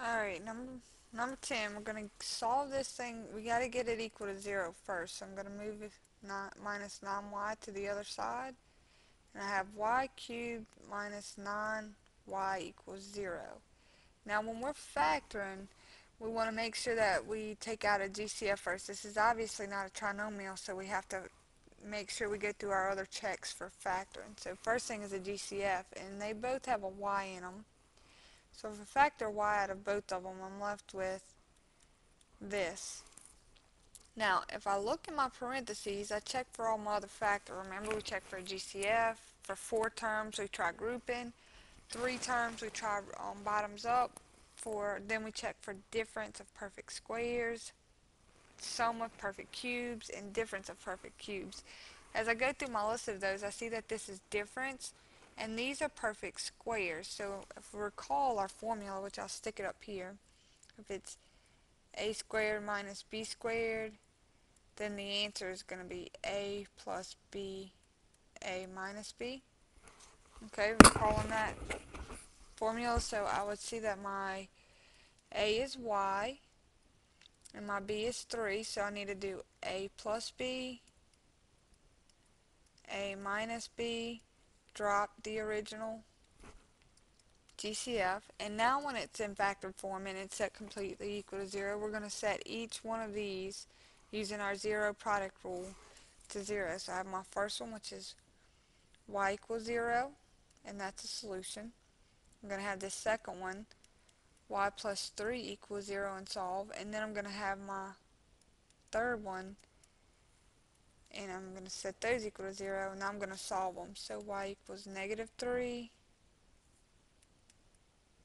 Alright, number 10, we're going to solve this thing. We got to get it equal to 0 first. So I'm going to move minus 9y to the other side. And I have y cubed minus 9y equals 0. Now when we're factoring, we want to make sure that we take out a GCF first. This is obviously not a trinomial, so we have to make sure we go through our other checks for factoring. So first thing is a GCF, and they both have a y in them. So if I factor y out of both of them, I'm left with this. Now, if I look in my parentheses, I check for all my other factors. Remember, we check for a GCF. For 4 terms, we try grouping. 3 terms, we try bottoms up. Then we check for difference of perfect squares, sum of perfect cubes, and difference of perfect cubes. As I go through my list of those, I see that this is difference, and these are perfect squares. So if we recall our formula, which I'll stick it up here, if it's a squared minus b squared, then the answer is going to be a plus b, a minus b. Okay, recalling that formula, so I would see that my a is y, and my b is 3, so I need to do a plus b, a minus b, drop the original GCF, and now when it's in factored form and it's set completely equal to 0, we're going to set each one of these using our zero product rule to 0. So I have my first one, which is y equals 0, and that's a solution. I'm going to have this second one, y plus 3 equals 0, and solve, and then I'm going to have my third one, and I'm going to set those equal to 0, and now I'm going to solve them. So y equals negative 3,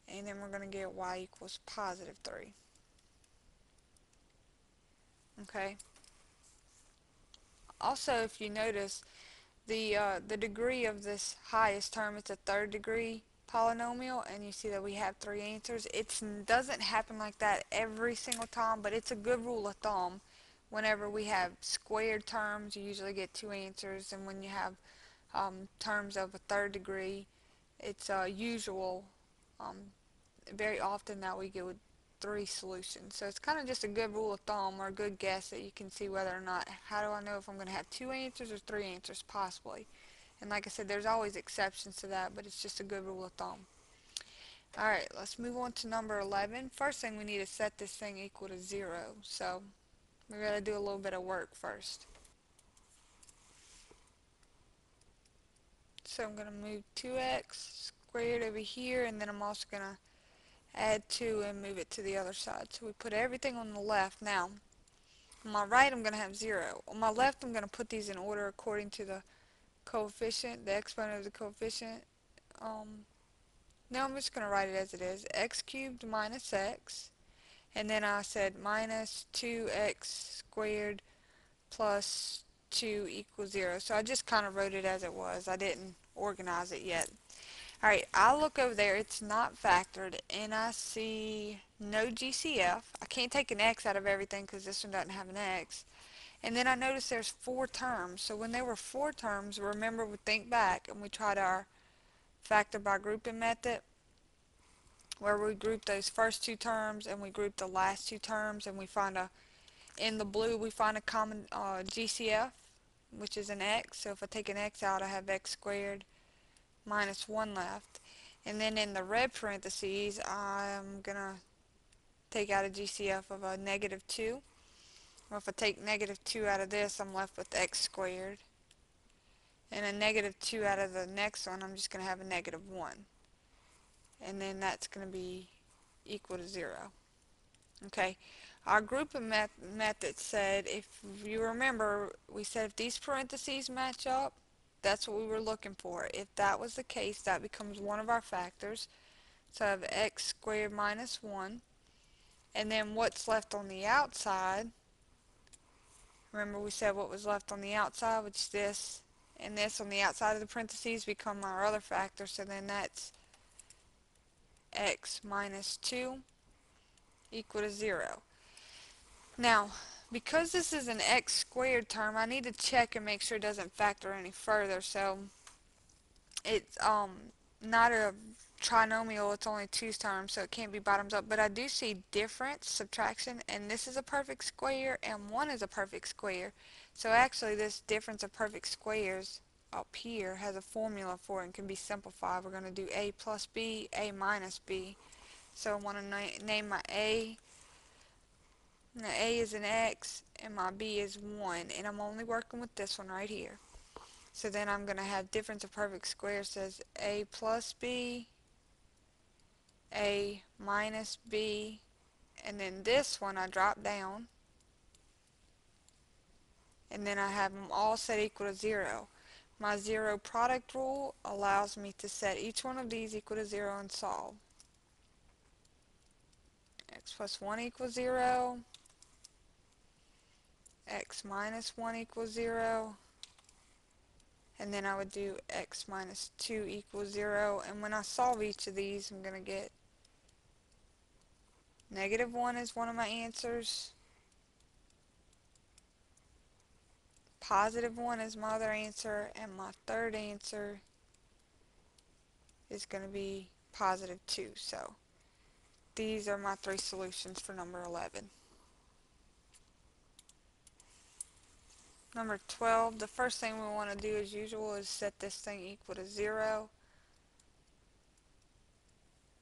and then we're going to get y equals positive 3. Okay. Also, if you notice, the degree of this highest term, it's a third degree polynomial, and you see that we have 3 answers. It doesn't happen like that every single time, but it's a good rule of thumb. Whenever we have squared terms, you usually get 2 answers, and when you have terms of a third degree, it's usual, um, very often that we get with 3 solutions. So it's kind of just a good rule of thumb or a good guess that you can see whether or not, how do I know if I'm going to have 2 answers or 3 answers possibly. And like I said, there's always exceptions to that, but it's just a good rule of thumb. Alright, let's move on to number 11. First thing, we need to set this thing equal to 0. So we're going to do a little bit of work first. So I'm going to move 2x squared over here, and then I'm also going to add 2 and move it to the other side. So we put everything on the left. Now, on my right I'm going to have 0. On my left I'm going to put these in order according to the coefficient, the exponent of the coefficient. Now I'm just going to write it as it is. X cubed minus x, and then I said minus 2x squared plus 2 equals 0. So I just kind of wrote it as it was. I didn't organize it yet. Alright, I look over there, it's not factored, and I see no GCF. I can't take an X out of everything because this one doesn't have an X. And then I notice there's 4 terms. So when there were 4 terms, remember, we think back and we tried our factor by grouping method, where we group those first 2 terms and we group the last 2 terms, and we find in the blue we find a common GCF, which is an X. So if I take an X out, I have x squared minus 1 left. And then in the red parentheses, I'm going to take out a GCF of a negative 2. Or if I take negative 2 out of this, I'm left with x squared. And a negative 2 out of the next one, I'm just going to have a negative 1. And then that's going to be equal to 0. Okay, our grouping method said, if you remember, we said if these parentheses match up, that's what we were looking for. If that was the case, that becomes one of our factors. So I have x squared minus 1. And then what's left on the outside, remember we said what was left on the outside, which this and this on the outside of the parentheses become our other factor. So then that's x minus 2 equal to 0. Now, because this is an x squared term, I need to check and make sure it doesn't factor any further. So it's not a trinomial, it's only two terms, so it can't be bottoms up, but I do see difference, subtraction, and this is a perfect square, and 1 is a perfect square. So actually this difference of perfect squares up here has a formula for it and can be simplified. We're going to do a plus b, a minus b. So I want to name my a. Now a is an x, and my b is 1, and I'm only working with this one right here. So then I'm going to have difference of perfect squares says a plus b, a minus b, and then this one I drop down, and then I have them all set equal to 0. My zero product rule allows me to set each one of these equal to 0 and solve. X plus 1 equals 0, x minus 1 equals 0, and then I would do x minus 2 equals 0, and when I solve each of these I'm going to get negative 1 is one of my answers, positive 1 is my other answer, and my third answer is going to be positive 2. So these are my three solutions for number 11. Number 12, the first thing we want to do as usual is set this thing equal to 0.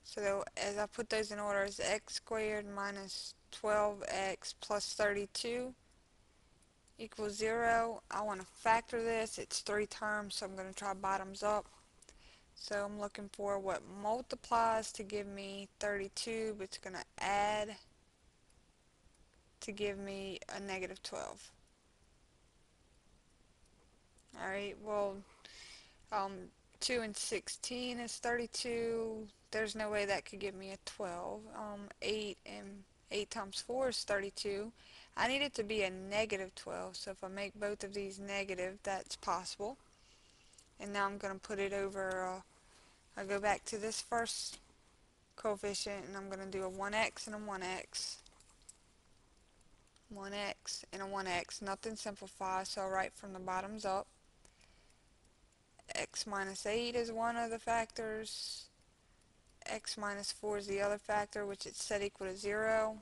So as I put those in order, it's x squared minus 12x plus 32 equals 0. I want to factor this. It's three terms, so I'm going to try bottoms up. So I'm looking for what multiplies to give me 32, but it's going to add to give me a negative 12. Alright, well, um, 2 and 16 is 32. There's no way that could give me a 12. 8 and 8 times 4 is 32. I need it to be a negative 12, so if I make both of these negative, that's possible. And now I'm going to put it over, I go back to this first coefficient, and I'm going to do a 1x and a 1x. 1x and a 1x. Nothing simplifies, so I'll write from the bottoms up. X minus 8 is one of the factors. X minus 4 is the other factor, which it's set equal to 0.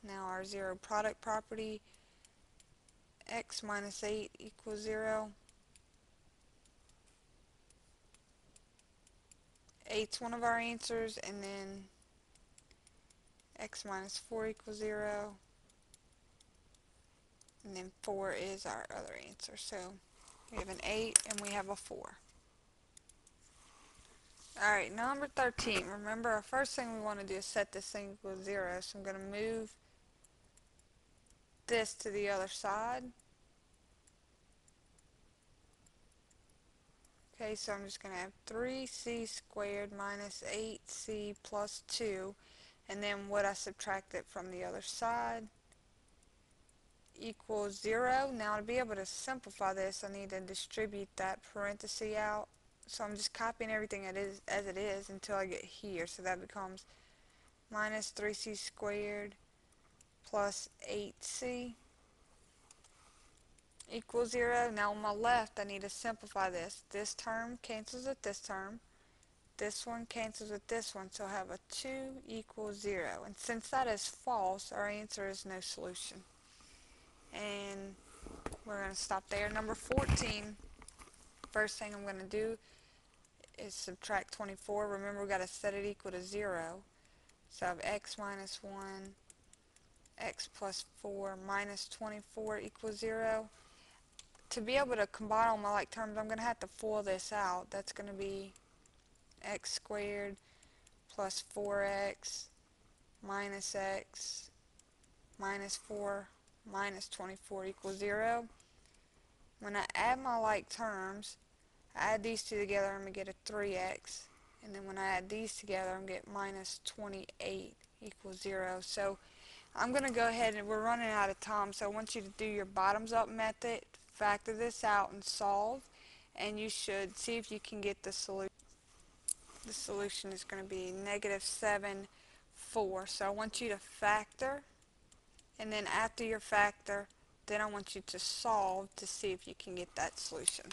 Now our zero product property, x minus 8 equals 0. 8's one of our answers, and then x minus 4 equals 0. And then 4 is our other answer. So we have an 8 and we have a 4. Alright, number 13. Remember, our first thing we want to do is set this thing equal to 0. So I'm going to move this to the other side. Okay, so I'm just going to have 3c squared minus 8c plus 2, and then what I subtracted from the other side equals 0. Now to be able to simplify this, I need to distribute that parenthesis out. So I'm just copying everything as it is until I get here. So that becomes minus 3c squared plus 8c equals 0. Now on my left, I need to simplify this. This term cancels with this term. This one cancels with this one, so I have a 2 equals 0. And since that is false, our answer is no solution. And we're going to stop there. Number 14, first thing I'm going to do is subtract 24. Remember, we've got to set it equal to 0. So I have x minus 1, x plus 4 minus 24 equals 0. To be able to combine all my like terms, I'm going to have to FOIL this out. That's going to be x squared plus 4x minus x minus 4 minus 24 equals 0. When I add my like terms, I add these two together, I'm going to get a 3x. And then when I add these together, I'm going to get minus 28 equals 0. So I'm going to go ahead, and we're running out of time, so I want you to do your bottoms up method, factor this out and solve, and you should see if you can get the solution. The solution is going to be negative 7, 4. So I want you to factor, and then after your factor, then I want you to solve to see if you can get that solution.